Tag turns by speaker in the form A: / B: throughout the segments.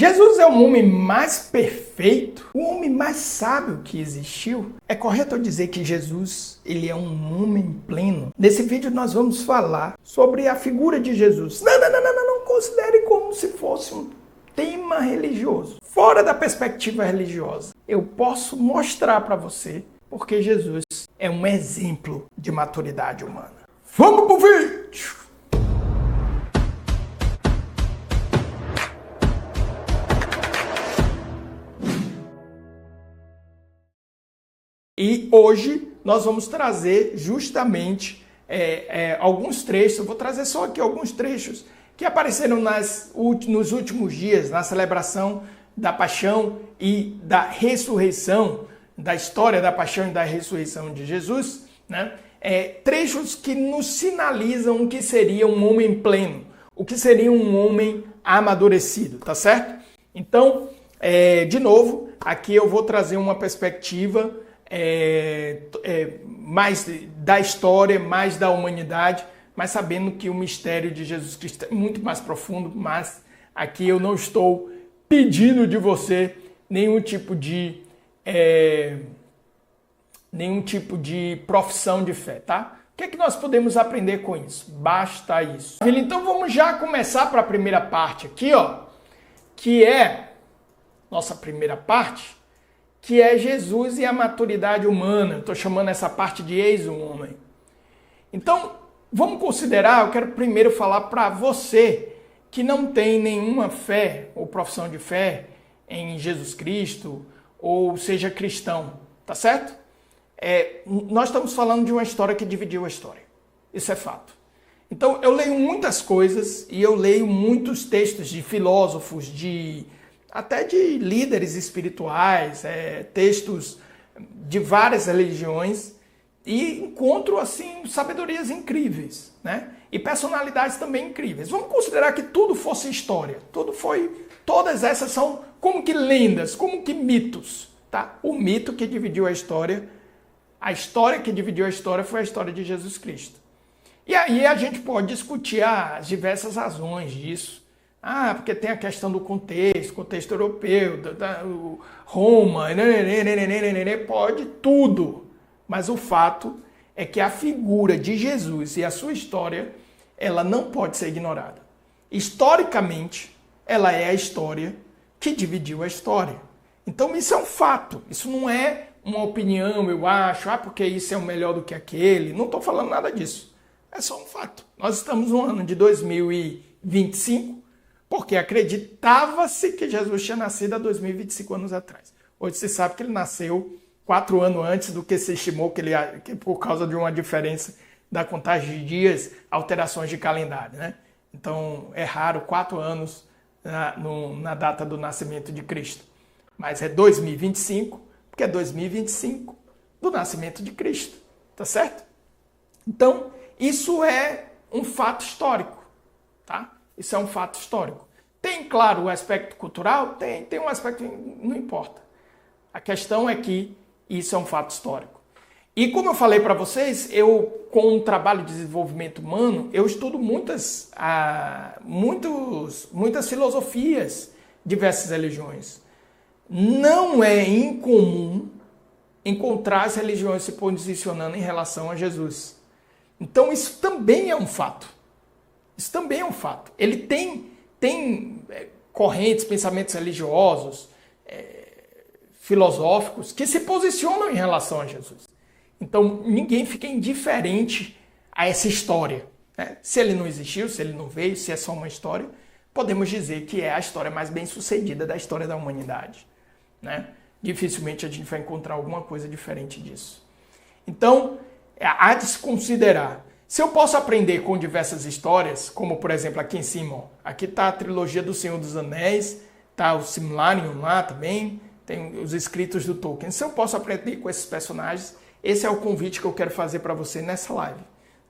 A: Jesus é o homem mais perfeito, o homem mais sábio que existiu. É correto eu dizer que Jesus, ele é um homem pleno? Nesse vídeo nós vamos falar sobre a figura de Jesus. Não considere como se fosse um tema religioso. Fora da perspectiva religiosa, eu posso mostrar para você porque Jesus é um exemplo de maturidade humana. Vamos pro vídeo! E hoje nós vamos trazer justamente alguns trechos, eu vou trazer só aqui alguns trechos que apareceram nos últimos dias, na celebração da paixão e da ressurreição, da história da paixão e da ressurreição de Jesus, né? Trechos que nos sinalizam o que seria um homem pleno, o que seria um homem amadurecido, tá certo? Então, de novo, aqui eu vou trazer uma perspectiva mais da história, mais da humanidade, mas sabendo que o mistério de Jesus Cristo é muito mais profundo, mas aqui eu não estou pedindo de você nenhum tipo de profissão de fé, tá? O que é que nós podemos aprender com isso? Basta isso. Então vamos já começar para a primeira parte aqui, ó, que é nossa primeira parte, que é Jesus e a maturidade humana. Estou chamando essa parte de ex-homem. Então, vamos considerar, eu quero primeiro falar para você que não tem nenhuma fé ou profissão de fé em Jesus Cristo, ou seja cristão, tá certo? Nós estamos falando de uma história que dividiu a história. Isso é fato. Então, eu leio muitas coisas e eu leio muitos textos de filósofos, até de líderes espirituais, textos de várias religiões, e encontro, assim, sabedorias incríveis, né? E personalidades também incríveis. Vamos considerar que tudo fosse história. Todas essas são como que lendas, como que mitos, tá? O mito que dividiu a história que dividiu a história foi a história de Jesus Cristo. E aí a gente pode discutir as diversas razões disso. Porque tem a questão do contexto europeu, Roma, pode tudo. Mas o fato é que a figura de Jesus e a sua história, ela não pode ser ignorada. Historicamente, ela é a história que dividiu a história. Então isso é um fato, isso não é uma opinião, eu acho, porque isso é o melhor do que aquele. Não estou falando nada disso, é só um fato. Nós estamos no ano de 2025, porque acreditava-se que Jesus tinha nascido há 2025 anos atrás. Hoje você sabe que ele nasceu 4 anos antes do que se estimou que por causa de uma diferença da contagem de dias, alterações de calendário, né? Então é raro 4 anos na data do nascimento de Cristo. Mas é 2025, porque é 2025 do nascimento de Cristo, tá certo? Então isso é um fato histórico, tá? Isso é um fato histórico. Tem, claro, o aspecto cultural? Tem um aspecto, não importa. A questão é que isso é um fato histórico. E como eu falei para vocês, com o trabalho de desenvolvimento humano, eu estudo muitas filosofias, diversas religiões. Não é incomum encontrar as religiões se posicionando em relação a Jesus. Então isso também é um fato. Isso também é um fato. Ele tem correntes, pensamentos religiosos, filosóficos, que se posicionam em relação a Jesus. Então, ninguém fica indiferente a essa história, né? Se ele não existiu, se ele não veio, se é só uma história, podemos dizer que é a história mais bem-sucedida da história da humanidade, né? Dificilmente a gente vai encontrar alguma coisa diferente disso. Então, há de se considerar. Se eu posso aprender com diversas histórias, como por exemplo aqui em cima, ó, aqui está a trilogia do Senhor dos Anéis, está o Silmarillion lá também, tem os escritos do Tolkien. Se eu posso aprender com esses personagens, esse é o convite que eu quero fazer para você nessa live,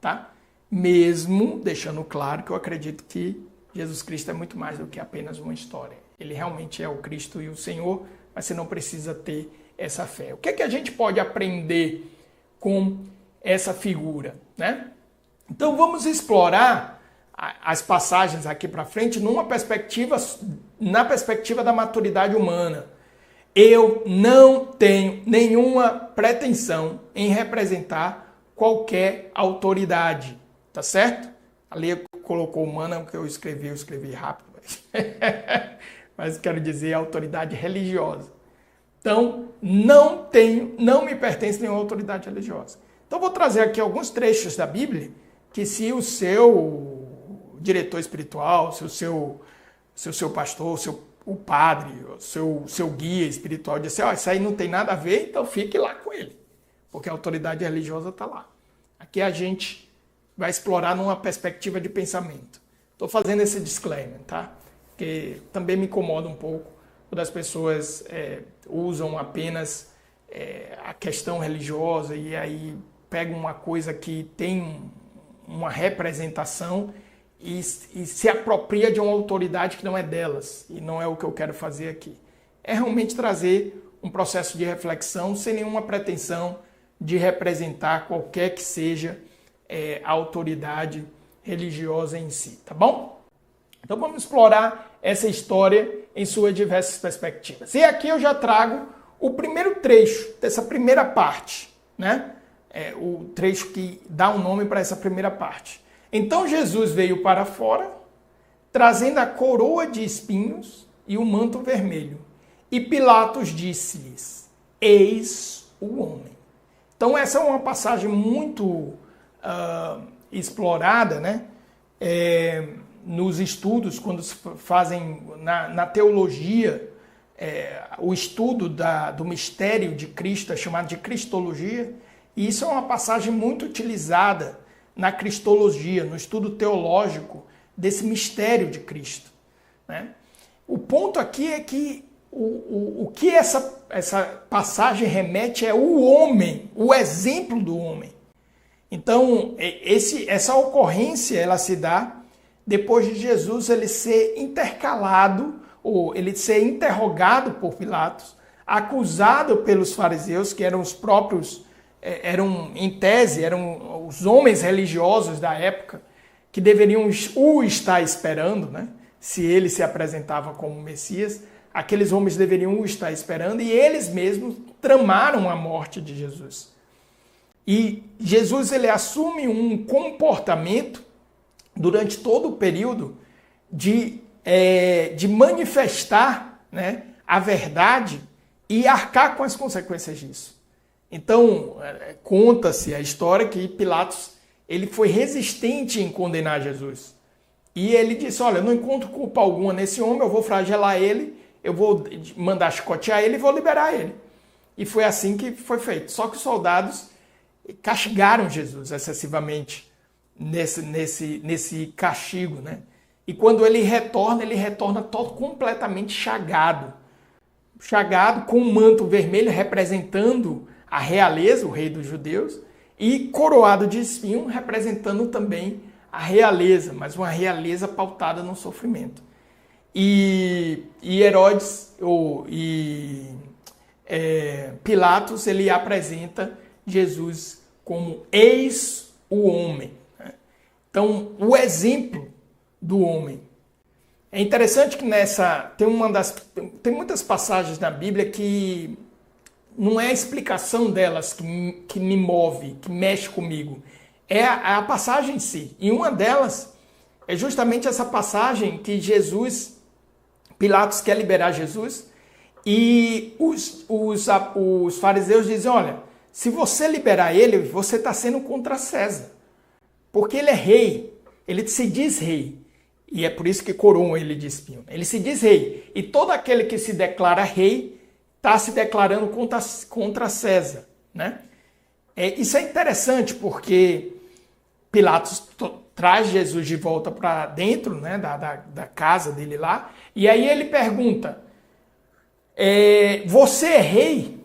A: tá? Mesmo deixando claro que eu acredito que Jesus Cristo é muito mais do que apenas uma história. Ele realmente é o Cristo e o Senhor, mas você não precisa ter essa fé. O que é que a gente pode aprender com essa figura, né? Então vamos explorar as passagens aqui para frente numa perspectiva na perspectiva da maturidade humana. Eu não tenho nenhuma pretensão em representar qualquer autoridade, tá certo? Ali colocou humana, que eu escrevi rápido, mas quero dizer autoridade religiosa. Então, não me pertence nenhuma autoridade religiosa. Então, vou trazer aqui alguns trechos da Bíblia que se o seu diretor espiritual, se o seu pastor, o padre, o seu guia espiritual disser, isso aí não tem nada a ver, então fique lá com ele, porque a autoridade religiosa está lá. Aqui a gente vai explorar numa perspectiva de pensamento. Estou fazendo esse disclaimer, tá? Porque também me incomoda um pouco quando as pessoas usam apenas a questão religiosa e aí pegam uma coisa que tem uma representação e se apropria de uma autoridade que não é delas. E não é o que eu quero fazer aqui. É realmente trazer um processo de reflexão sem nenhuma pretensão de representar qualquer que seja a autoridade religiosa em si, tá bom? Então vamos explorar essa história em suas diversas perspectivas. E aqui eu já trago o primeiro trecho dessa primeira parte, né? O trecho que dá um nome para essa primeira parte. Então Jesus veio para fora, trazendo a coroa de espinhos e o manto vermelho. E Pilatos disse-lhes, eis o homem. Então essa é uma passagem muito explorada, né? Nos estudos, quando se fazem na teologia, o estudo do mistério de Cristo é chamado de cristologia, e isso é uma passagem muito utilizada na cristologia, no estudo teológico desse mistério de Cristo, né? O ponto aqui é que o que essa passagem remete é o homem, o exemplo do homem. Então, essa ocorrência ela se dá depois de Jesus ele ser intercalado, ou ele ser interrogado por Pilatos, acusado pelos fariseus, que eram os próprios, em tese, eram os homens religiosos da época, que deveriam o estar esperando, né? Se ele se apresentava como Messias, aqueles homens deveriam o estar esperando, e eles mesmos tramaram a morte de Jesus. E Jesus ele assume um comportamento durante todo o período de manifestar, né, a verdade e arcar com as consequências disso. Então, conta-se a história que Pilatos ele foi resistente em condenar Jesus. E ele disse, olha, eu não encontro culpa alguma nesse homem, eu vou flagelar ele, eu vou mandar chicotear ele e vou liberar ele. E foi assim que foi feito. Só que os soldados castigaram Jesus excessivamente nesse castigo, né? E quando ele retorna todo completamente chagado, com um manto vermelho representando a realeza, o rei dos judeus, e coroado de espinho representando também a realeza, mas uma realeza pautada no sofrimento. E Herodes, Pilatos, ele apresenta Jesus como eis o homem. Então, o exemplo do homem. É interessante que tem muitas passagens na Bíblia que não é a explicação delas que me move, que mexe comigo. É a passagem em si. E uma delas é justamente essa passagem que Pilatos quer liberar Jesus, e os fariseus dizem, olha, se você liberar ele, você está sendo contra César. Porque ele é rei, ele se diz rei. E é por isso que coroam ele de espinho. Ele se diz rei. E todo aquele que se declara rei está se declarando contra César, né? Isso é interessante porque Pilatos traz Jesus de volta para dentro, né, da casa dele lá. E aí ele pergunta, você é rei?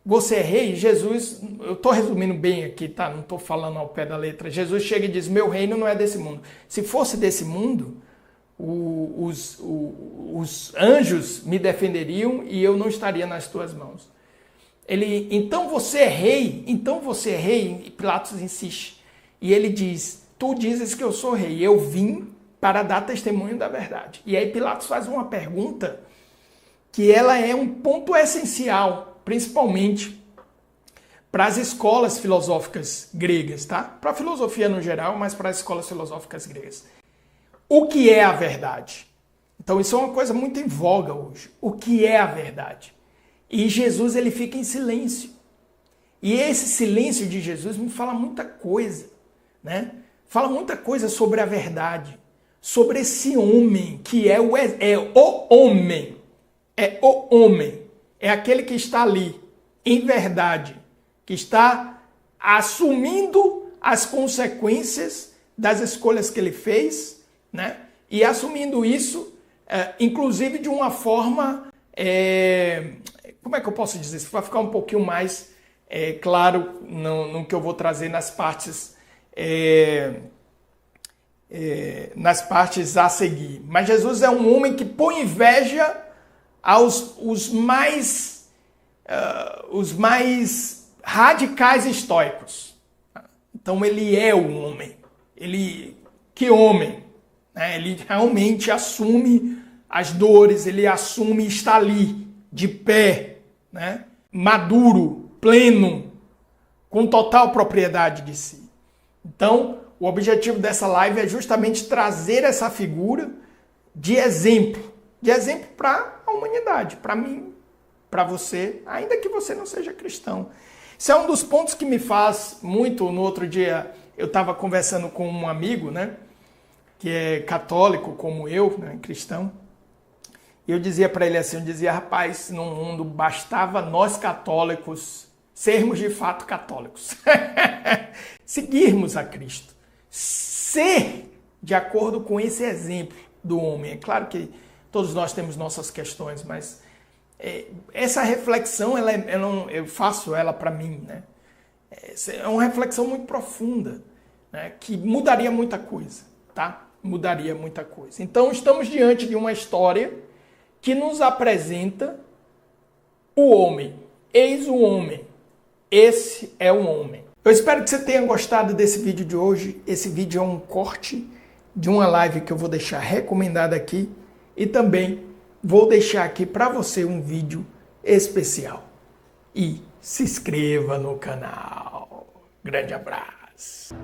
A: Você é rei? Jesus, eu estou resumindo bem aqui, tá? Não estou falando ao pé da letra. Jesus chega e diz, meu reino não é desse mundo. Se fosse desse mundo, os anjos me defenderiam e eu não estaria nas tuas mãos. Então você é rei? E Pilatos insiste. E ele diz, tu dizes que eu sou rei. Eu vim para dar testemunho da verdade. E aí Pilatos faz uma pergunta que ela é um ponto essencial, principalmente para as escolas filosóficas gregas, tá? Para a filosofia no geral, mas para as escolas filosóficas gregas. O que é a verdade? Então isso é uma coisa muito em voga hoje. O que é a verdade? E Jesus ele fica em silêncio. E esse silêncio de Jesus me fala muita coisa, né? Fala muita coisa sobre a verdade, sobre esse homem que é o homem. É o homem. É aquele que está ali, em verdade, que está assumindo as consequências das escolhas que ele fez, né? E assumindo isso, inclusive de uma forma, como é que eu posso dizer isso? Vai ficar um pouquinho mais claro no que eu vou trazer nas partes a seguir. Mas Jesus é um homem que põe inveja aos os mais radicais estoicos. Então ele é o homem. Que homem? Né? Ele realmente assume as dores, ele assume estar ali, de pé, né? Maduro, pleno, com total propriedade de si. Então, o objetivo dessa live é justamente trazer essa figura de exemplo para a humanidade, para mim, para você, ainda que você não seja cristão. Isso é um dos pontos que me faz muito. No outro dia eu estava conversando com um amigo, né, que é católico como eu, né, cristão, e eu dizia para ele assim, rapaz, no mundo bastava nós católicos sermos de fato católicos, seguirmos a Cristo, ser de acordo com esse exemplo do homem. É claro que todos nós temos nossas questões, mas essa reflexão, eu faço ela para mim, né? É uma reflexão muito profunda, né? Que mudaria muita coisa, tá? Mudaria muita coisa. Então, estamos diante de uma história que nos apresenta o homem. Eis o homem. Esse é o homem. Eu espero que você tenha gostado desse vídeo de hoje. Esse vídeo é um corte de uma live que eu vou deixar recomendada aqui. E também vou deixar aqui para você um vídeo especial. E se inscreva no canal. Grande abraço.